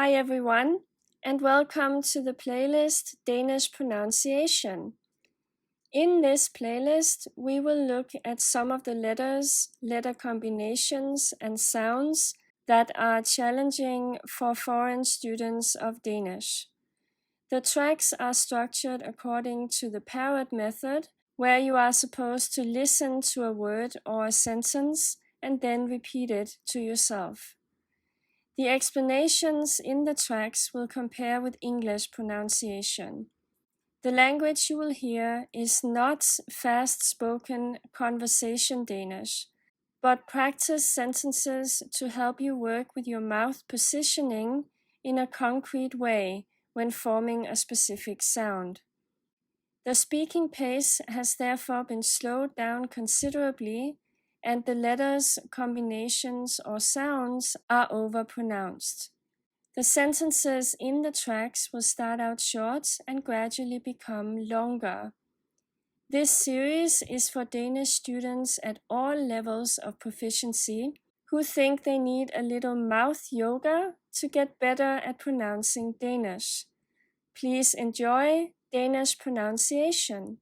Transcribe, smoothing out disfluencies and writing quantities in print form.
Hi everyone, and welcome to the playlist Danish Pronunciation. In this playlist, we will look at some of the letters, letter combinations, and sounds that are challenging for foreign students of Danish. The tracks are structured according to the parrot method, where you are supposed to listen to a word or a sentence and then repeat it to yourself. The explanations in the tracks will compare with English pronunciation. The language you will hear is not fast-spoken conversation Danish, but practice sentences to help you work with your mouth positioning in a concrete way when forming a specific sound. The speaking pace has therefore been slowed down considerably, and the letters, combinations, or sounds are overpronounced. The sentences in the tracks will start out short and gradually become longer. This series is for Danish students at all levels of proficiency who think they need a little mouth yoga to get better at pronouncing Danish. Please enjoy Danish pronunciation.